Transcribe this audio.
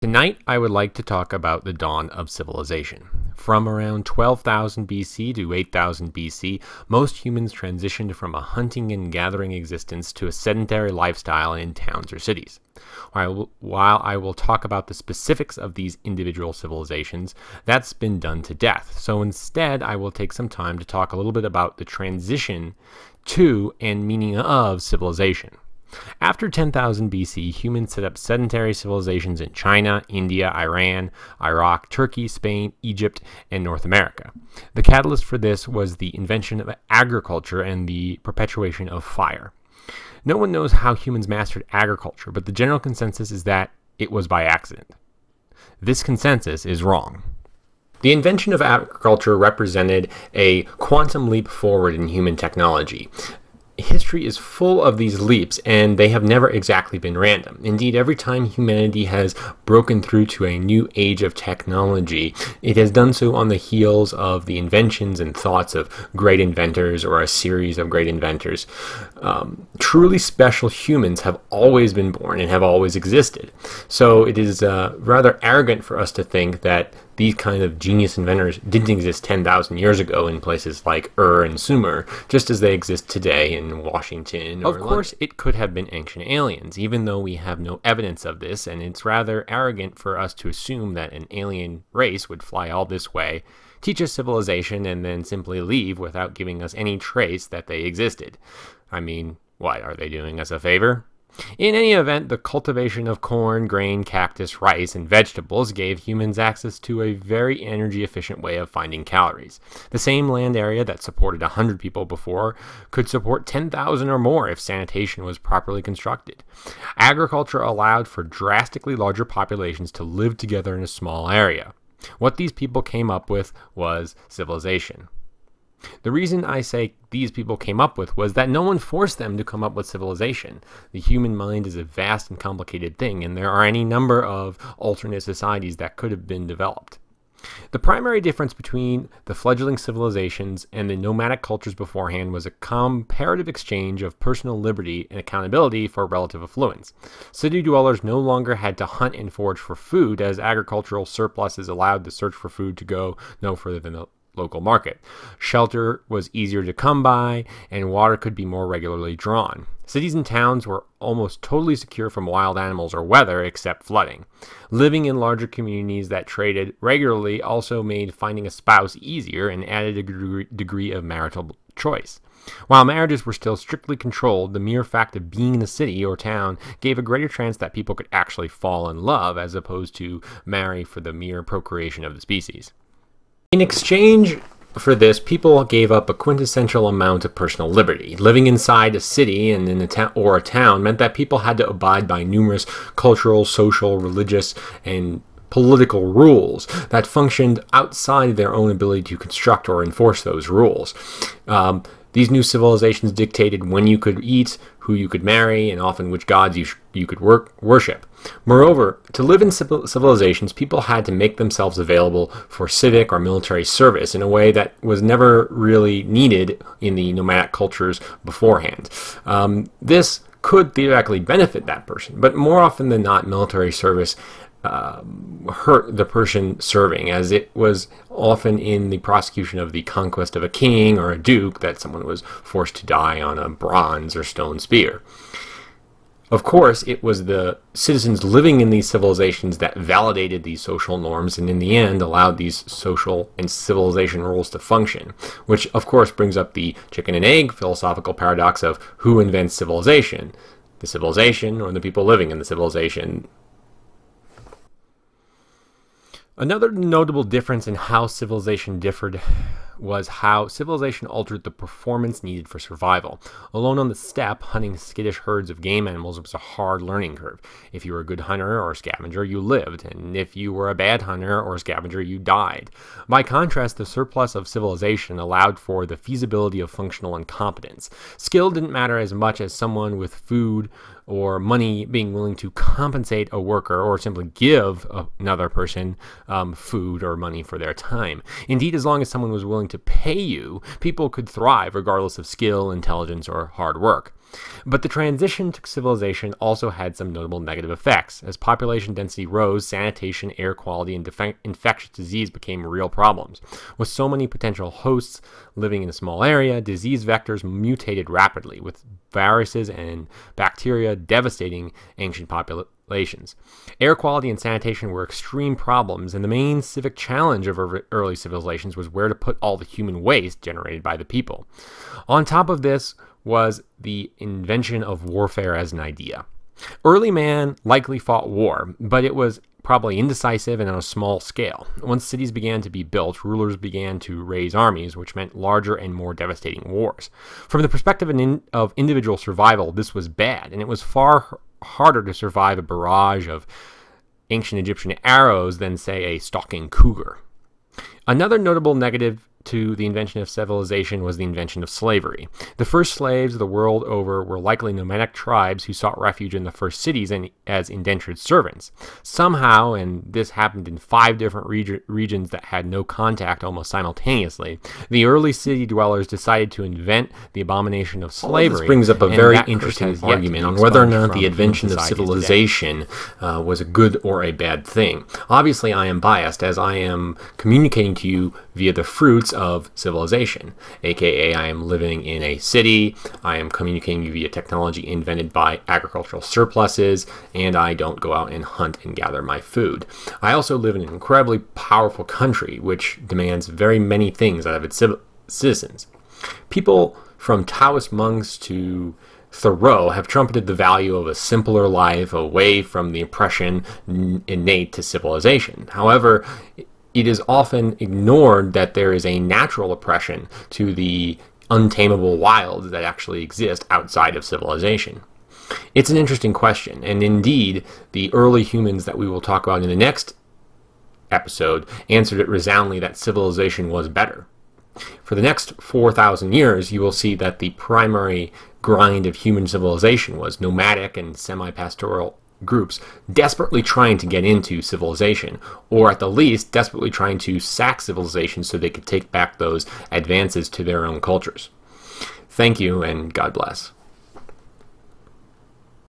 Tonight, I would like to talk about the dawn of civilization. From around 12,000 BC to 8,000 BC, most humans transitioned from a hunting and gathering existence to a sedentary lifestyle in towns or cities. While I will talk about the specifics of these individual civilizations, that's been done to death. So instead, I will take some time to talk a little bit about the transition to and meaning of civilization. After 10,000 BC, humans set up sedentary civilizations in China, India, Iran, Iraq, Turkey, Spain, Egypt, and North America. The catalyst for this was the invention of agriculture and the perpetuation of fire. No one knows how humans mastered agriculture, but the general consensus is that it was by accident. This consensus is wrong. The invention of agriculture represented a quantum leap forward in human technology. History is full of these leaps, and they have never exactly been random. Indeed, every time humanity has broken through to a new age of technology, it has done so on the heels of the inventions and thoughts of great inventors or a series of great inventors. Truly special humans have always been born and have always existed. So it is rather arrogant for us to think that these kind of genius inventors didn't exist 10,000 years ago in places like and Sumer, just as they exist today in Washington or London. Of course, it could have been ancient aliens, even though we have no evidence of this, and it's rather arrogant for us to assume that an alien race would fly all this way, teach us civilization, and then simply leave without giving us any trace that they existed. I mean, what, are they doing us a favor? In any event, the cultivation of corn, grain, cactus, rice, and vegetables gave humans access to a very energy-efficient way of finding calories. The same land area that supported 100 people before could support 10,000 or more if sanitation was properly constructed. Agriculture allowed for drastically larger populations to live together in a small area. What these people came up with was civilization. The reason I say these people came up with was that no one forced them to come up with civilization. The human mind is a vast and complicated thing, and there are any number of alternate societies that could have been developed. The primary difference between the fledgling civilizations and the nomadic cultures beforehand was a comparative exchange of personal liberty and accountability for relative affluence. City dwellers no longer had to hunt and forage for food, as agricultural surpluses allowed the search for food to go no further than the local market. Shelter was easier to come by, and water could be more regularly drawn. Cities and towns were almost totally secure from wild animals or weather, except flooding. Living in larger communities that traded regularly also made finding a spouse easier and added a degree of marital choice. While marriages were still strictly controlled, the mere fact of being in a city or town gave a greater chance that people could actually fall in love as opposed to marry for the mere procreation of the species. In exchange for this, people gave up a quintessential amount of personal liberty. Living inside a city and in a town meant that people had to abide by numerous cultural, social, religious, and political rules that functioned outside their own ability to construct or enforce those rules. These new civilizations dictated when you could eat, who you could marry, and often which gods you could worship. Moreover, to live in civilizations, people had to make themselves available for civic or military service in a way that was never really needed in the nomadic cultures beforehand. This could theoretically benefit that person, but more often than not, military service hurt the person serving, as it was often in the prosecution of the conquest of a king or a duke that someone was forced to die on a bronze or stone spear. Of course, it was the citizens living in these civilizations that validated these social norms and in the end allowed these social and civilization rules to function, which of course brings up the chicken and egg philosophical paradox of who invents civilization, the civilization or the people living in the civilization. Another notable difference in how civilization differed was how civilization altered the performance needed for survival. Alone on the steppe, hunting skittish herds of game animals was a hard learning curve. If you were a good hunter or scavenger, you lived, and if you were a bad hunter or scavenger, you died. By contrast, the surplus of civilization allowed for the feasibility of functional incompetence. Skill didn't matter as much as someone with food or money being willing to compensate a worker or simply give another person food or money for their time. Indeed, as long as someone was willing willing to pay you, people could thrive regardless of skill, intelligence, or hard work. But the transition to civilization also had some notable negative effects. As population density rose, sanitation, air quality, and infectious disease became real problems. With so many potential hosts living in a small area, disease vectors mutated rapidly, with viruses and bacteria devastating ancient populations. Air quality and sanitation were extreme problems, and the main civic challenge of early civilizations was where to put all the human waste generated by the people. On top of this was the invention of warfare as an idea. Early man likely fought war, but it was probably indecisive and on a small scale. Once cities began to be built, rulers began to raise armies, which meant larger and more devastating wars. From the perspective of individual survival, this was bad, and it was far harder to survive a barrage of ancient Egyptian arrows than, say, a stalking cougar. Another notable negative to the invention of civilization was the invention of slavery. The first slaves the world over were likely nomadic tribes who sought refuge in the first cities and as indentured servants. Somehow, and this happened in 5 different regions that had no contact almost simultaneously, the early city dwellers decided to invent the abomination of slavery. This brings up a very interesting argument on whether or not the invention of civilization was a good or a bad thing. Obviously, I am biased as I am communicating to you via the fruits of civilization, aka I am living in a city, I am communicating via technology invented by agricultural surpluses, and I don't go out and hunt and gather my food. I also live in an incredibly powerful country which demands very many things out of its citizens. People from Taoist monks to Thoreau have trumpeted the value of a simpler life away from the oppression innate to civilization. However, it is often ignored that there is a natural oppression to the untamable wilds that actually exist outside of civilization. It's an interesting question, and indeed, the early humans that we will talk about in the next episode answered it resoundingly that civilization was better. For the next 4,000 years, you will see that the primary grind of human civilization was nomadic and semi-pastoral groups desperately trying to get into civilization, or at the least desperately trying to sack civilization so they could take back those advances to their own cultures. Thank you, and God bless.